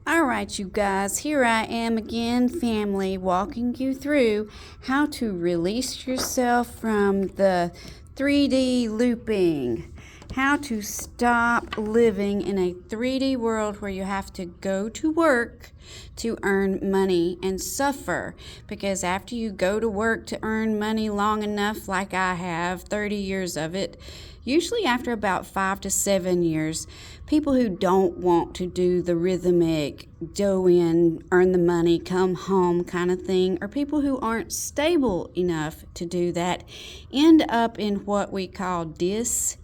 All right, you guys, here I am again, family, walking you through how to release yourself from the 3D looping, how to stop living in a 3D world where you have to go to work to earn money and suffer, because after you go to work to earn money long enough, like I have, 30 years of it, usually after about 5 to 7 years, people who don't want to do the rhythmic, go in, earn the money, come home kind of thing, or people who aren't stable enough to do that, end up in what we call dis-ease,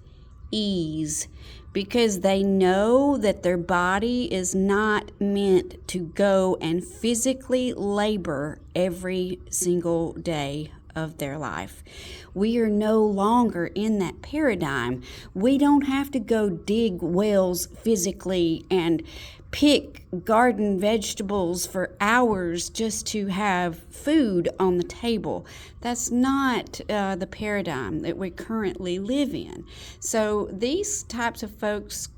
because they know that their body is not meant to go and physically labor every single day of their life. We are no longer in that paradigm. We don't have to go dig wells physically and pick garden vegetables for hours just to have food on the table. That's not the paradigm that we currently live in. So these types of folks,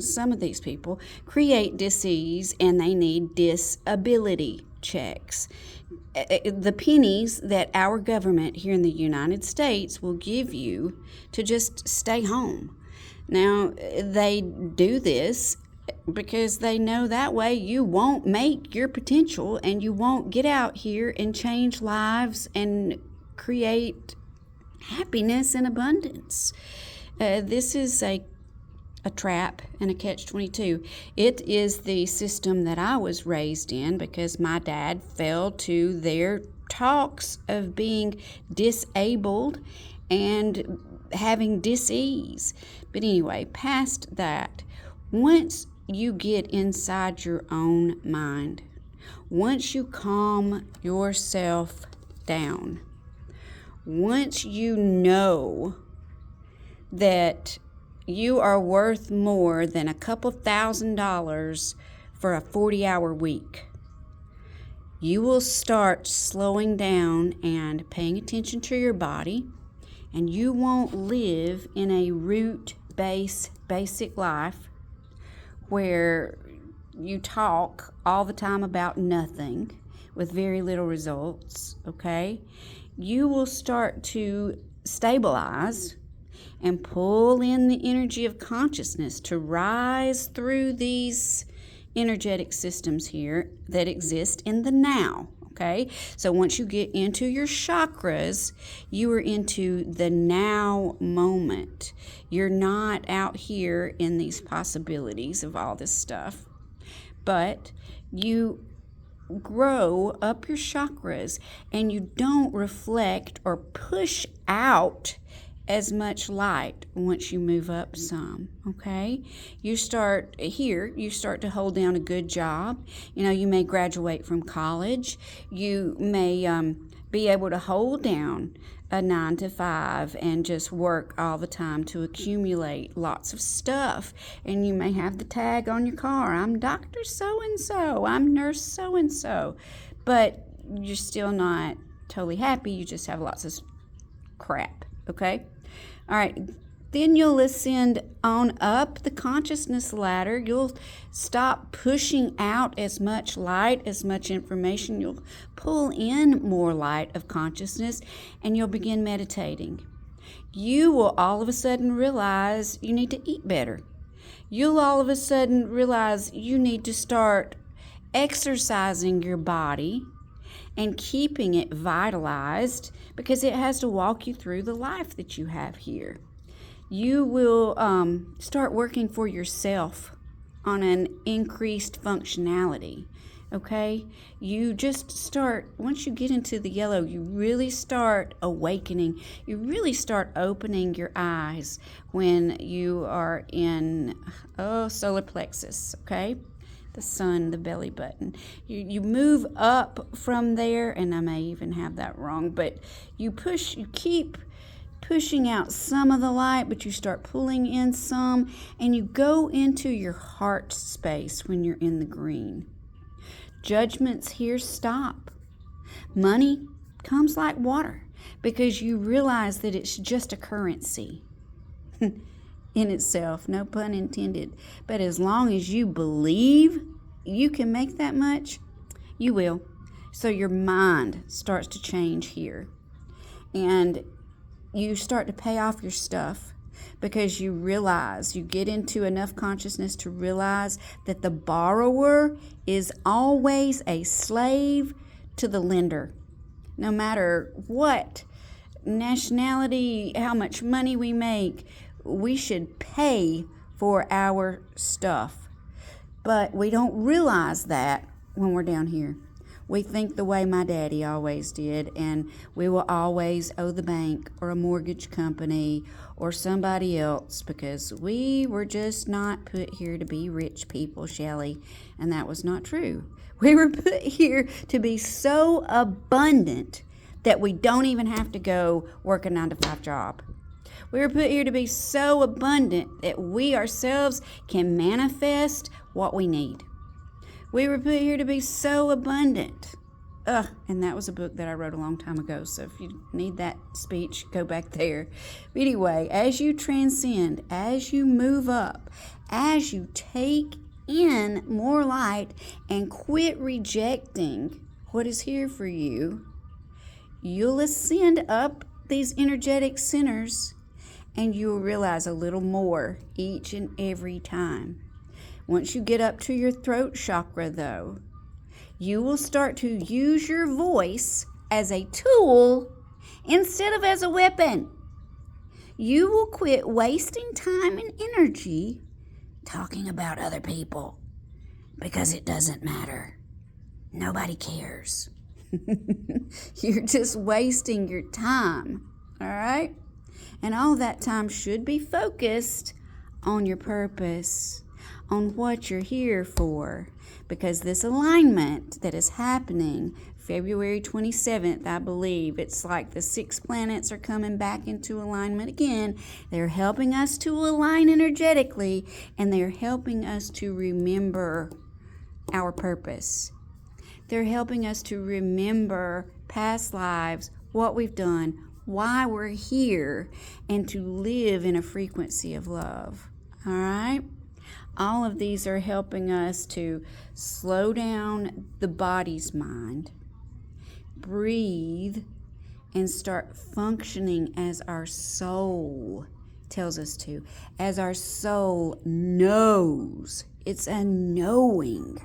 some of these people, create dis-ease, and they need disability checks. The pennies that our government here in the United States will give you to just stay home. Now, they do this because they know that way you won't make your potential and you won't get out here and change lives and create happiness and abundance. This is a trap and a catch-22. It is the system that I was raised in because my dad fell to their talks of being disabled and having dis-ease. But anyway, past that, once you get inside your own mind, once you calm yourself down, once you know that you are worth more than a couple $1,000s for a 40-hour week, you will start slowing down and paying attention to your body, and you won't live in a root-based basic life where you talk all the time about nothing with very little results, okay? You will start to stabilize and pull in the energy of consciousness to rise through these energetic systems here that exist in the now, okay? So once you get into your chakras, you are into the now moment. You're not out here in these possibilities of all this stuff, but you grow up your chakras and you don't reflect or push out as much light once you move up some, okay? You start to hold down a good job. You may graduate from college. You may be able to hold down a 9 to 5 and just work all the time to accumulate lots of stuff. And you may have the tag on your car, I'm Dr. So-and-so, I'm Nurse So-and-so. But you're still not totally happy. You just have lots of crap, okay? All right, then you'll ascend on up the consciousness ladder. You'll stop pushing out as much light, as much information. You'll pull in more light of consciousness, and you'll begin meditating. You will all of a sudden realize you need to eat better. You'll all of a sudden realize you need to start exercising your body and keeping it vitalized, because it has to walk you through the life that you have here. You will start working for yourself on an increased functionality, okay? You just start, once you get into the yellow, you really start awakening. You really start opening your eyes when you are in solar plexus, okay? The sun, the belly button. You move up from there, and I may even have that wrong, but you keep pushing out some of the light, but you start pulling in some, and you go into your heart space when you're in the green. Judgments here stop. Money comes like water because you realize that it's just a currency. In itself, no pun intended. But as long as you believe you can make that much, you will. So your mind starts to change here. And you start to pay off your stuff because you realize, you get into enough consciousness to realize that the borrower is always a slave to the lender. No matter what nationality, how much money we make, we should pay for our stuff. But we don't realize that when we're down here. We think the way my daddy always did, and we will always owe the bank or a mortgage company or somebody else because we were just not put here to be rich people, Shelley, and that was not true. We were put here to be so abundant that we don't even have to go work a 9-to-5 job. We were put here to be so abundant that we ourselves can manifest what we need. We were put here to be so abundant. And that was a book that I wrote a long time ago. So if you need that speech, go back there. But anyway, as you transcend, as you move up, as you take in more light and quit rejecting what is here for you, you'll ascend up these energetic centers and you'll realize a little more each and every time. Once you get up to your throat chakra, though, you will start to use your voice as a tool instead of as a weapon. You will quit wasting time and energy talking about other people because it doesn't matter. Nobody cares. You're just wasting your time, all right? And all that time should be focused on your purpose, on what you're here for, because this alignment that is happening February 27th, I believe, it's like the 6 planets are coming back into alignment again. They're helping us to align energetically, and they're helping us to remember our purpose. They're helping us to remember past lives, what we've done, why we're here, and to live in a frequency of love. All right? All of these are helping us to slow down the body's mind, breathe, and start functioning as our soul tells us to, as our soul knows. It's a knowing,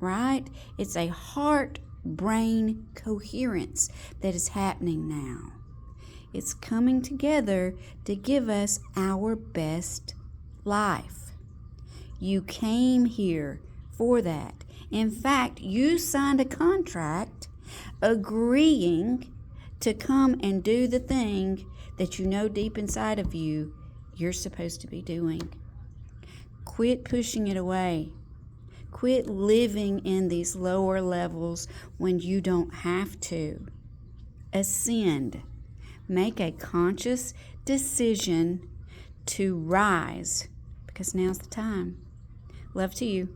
right? It's a heart-brain coherence that is happening now. It's coming together to give us our best life. You came here for that. In fact, you signed a contract agreeing to come and do the thing that you know deep inside of you you're supposed to be doing. Quit pushing it away. Quit living in these lower levels when you don't have to. Ascend. Make a conscious decision to rise, because now's the time. Love to you.